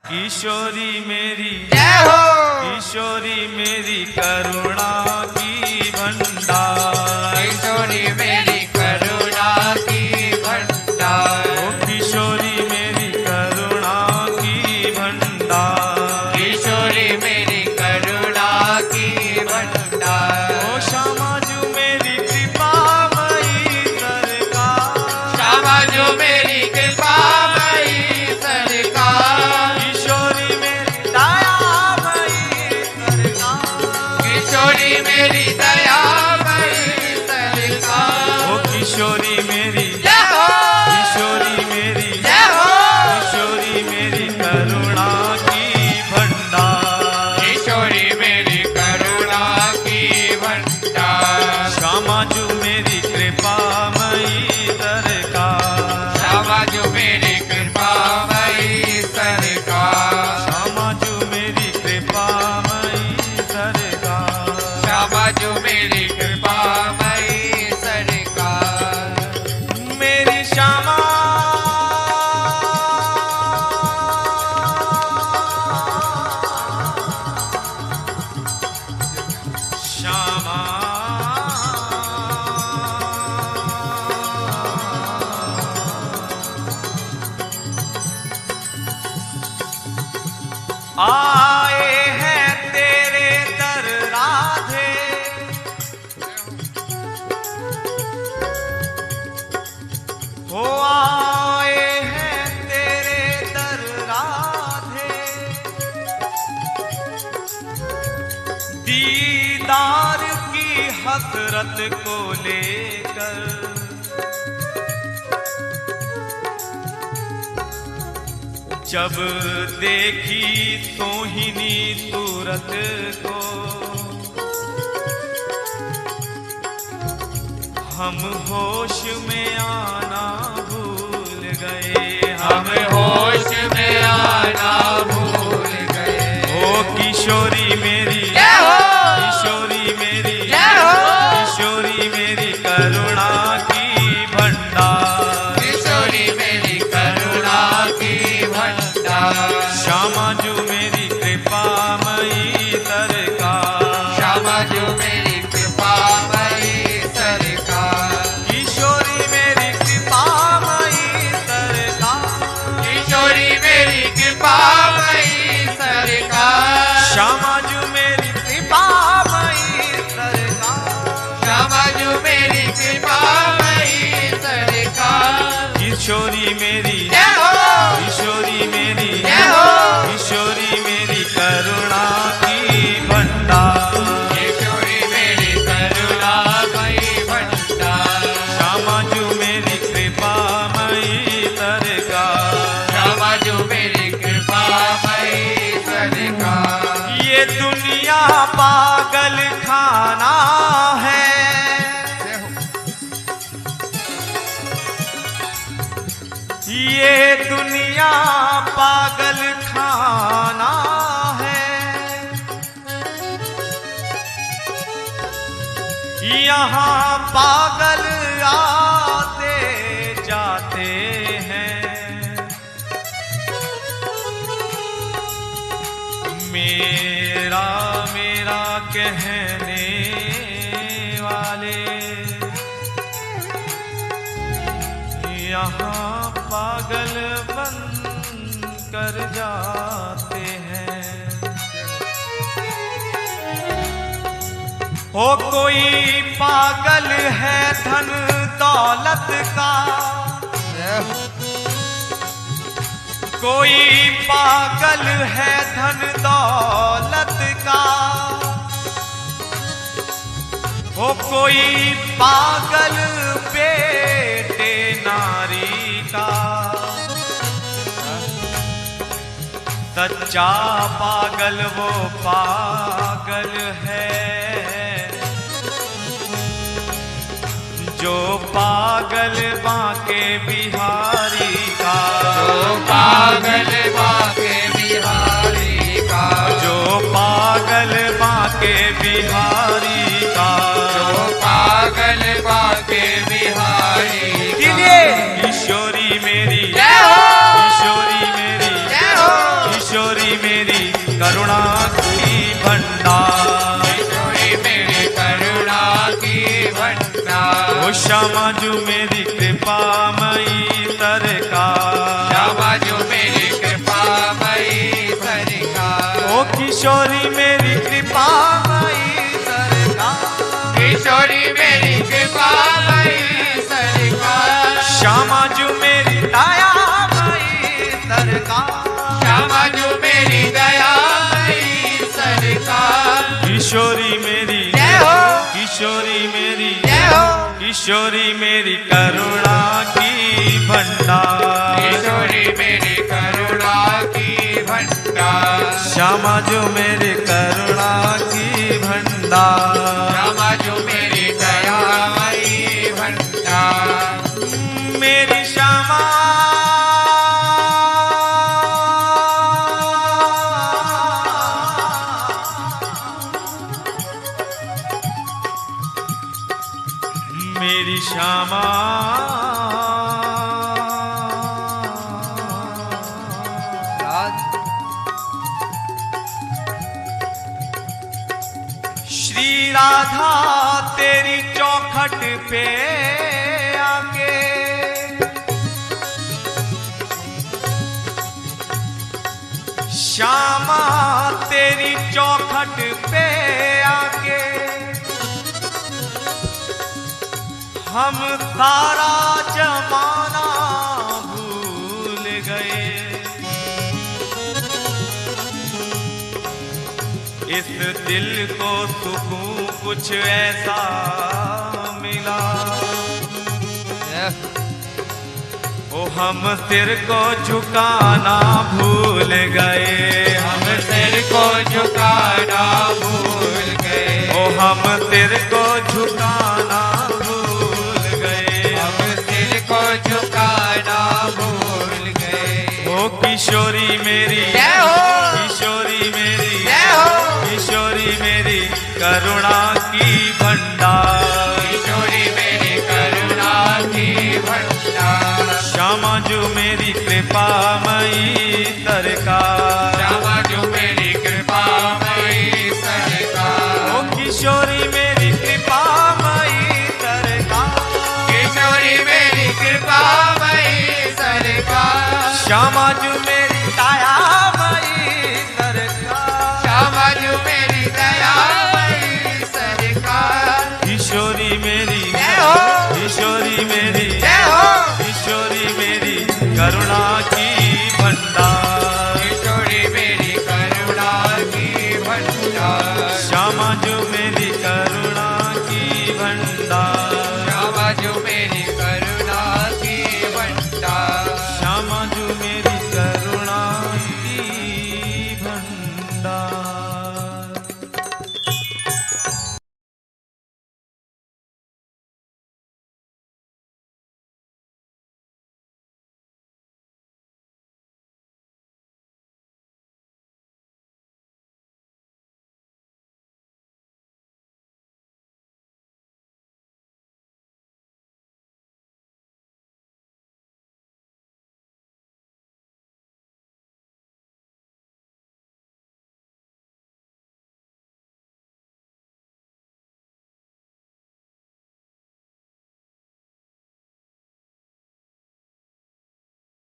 किशोरी मेरी जय हो, किशोरी मेरी करुणा की भंडार, किशोरी मेरी करुणा की भंडार, ओ किशोरी मेरी करुणा की भंडार, किशोरी मेरी करुणा की भंडार, ओ श्यामा जो मेरी कृपामयी सरकार, श्यामा जो मेरी कृपामयी सरकार, किशोरी मेरी दयामयी सरकार, किशोरी मेरी दयामयी सरकार, ओ किशोरी मेरी जय हो, किशोरी मेरी जय हो, किशोरी मेरी करुणा की भंडार, किशोरी मेरी करुणा की भंडार, श्यामा जो मेरी कृपामयी सरकार, श्यामा जो मेरी कृपामयी सरकार, श्यामा जो मेरी कृपामयी सरकार, श्यामा जो मेरी कृपामयी सरकार, मेरी श्यामा श्यामा आए हैं तेरे दर राधे, हो आए हैं तेरे दर राधे, दीदार की हसरत को लेकर, जब देखी सोहिनी सूरत को, हम होश में आना भूल गए, हम होश में आना भूल गए, ओ किशोरी मेरी जय हो, किशोरी मेरी जय हो, किशोरी मेरी करुणा की भंडार, किशोरी मेरी करुणा की भंडार, श्यामा जो मेरी कृपामयी सरकार, श्यामा जो मेरी कृपामयी सरकार, किशोरी मेरी कृपामयी सरकार, किशोरी मेरी कृपामयी सरकार, श्यामा जो मेरी कृपामयी सरकार, श्यामा जो मेरी कृपामयी सरकार, किशोरी मेरी जय हो, किशोरी मेरी जय हो, किशोरी मेरी करुणा की भंडार, किशोरी मेरी करुणामयी भंडार, श्यामा जो मेरी कृपामयी सरकार, श्यामा जो मेरी कृपामयी सरकार, ये दुनिया पागल खाना है, ये दुनिया पागल खाना है, यहाँ पागल आते जाते हैं, मेरा मेरा कहने वाले यहाँ पागल बन कर जाते हैं, हो कोई पागल है धन दौलत का, कोई पागल है धन दौलत का, हो कोई पागल बेटे नारी का, सच्चा पागल वो पागल है जो पागल बांके बिहारी का, जो पागल बाके बिहारी का, जो पागल बांके बिहारी का, जो पागल बाके बिहारी का, किशोरी मेरी जय हो, किशोरी मेरी जय हो, किशोरी मेरी करुणा की भंडार, किशोरी मेरी करुणा की भंडार। ओ श्यामा जो मेरी कृपामयी सरकार, श्यामा जो मेरी कृपामयी सरकार। ओ किशोरी मेरी कृपामयी सरकार, किशोरी मेरी कृपामयी सरकार। श्यामा जो मेरी दयामयी सरकार, श्यामा जो मेरी दयामयी सरकार। किशोरी मेरी जय हो, किशोरी मेरी जय हो, किशोरी मेरी करुणा की भंडार, किशोरी मेरी करुणा की भंडार। श्यामा जो मेरी करुणा की भंडार, श्यामा जो मेरी दयामयी भंडार। मेरी श्यामा मेरी श्यामा श्री राधा तेरी चौखट पे आके श्यामा तेरी चौखट पे आके हम सारा जमाना भूल गए, इस दिल को सुकून कुछ ऐसा मिला, ओ हम सिर को झुकाना भूल गए, हम सिर को झुकाना भूल गए। ओ हम सिर को झुकाना भूल गए, हम सिर को झुकाना भूल गए। ओ किशोरी मेरी जय हो, किशोरी मेरी जय हो, किशोरी मेरी करुणा की भंडार, किशोरी मेरी करुणा की भंडार। श्यामा जो मेरी कृपामयी सरकार, श्यामा जो मेरी कृपामयी सरकार। ओ किशोरी मेरी कृपामयी सरकार, किशोरी मेरी कृपामयी सरकार। श्यामा जो मेरी दयामयी सरकार, श्यामा जो मेरी दयामयी सरकार। किशोरी मेरी जय हो, किशोरी मेरी जय हो, किशोरी मेरी करुणा की भंडार, किशोरी मेरी करुणा की भंडार। श्यामा जो मेरी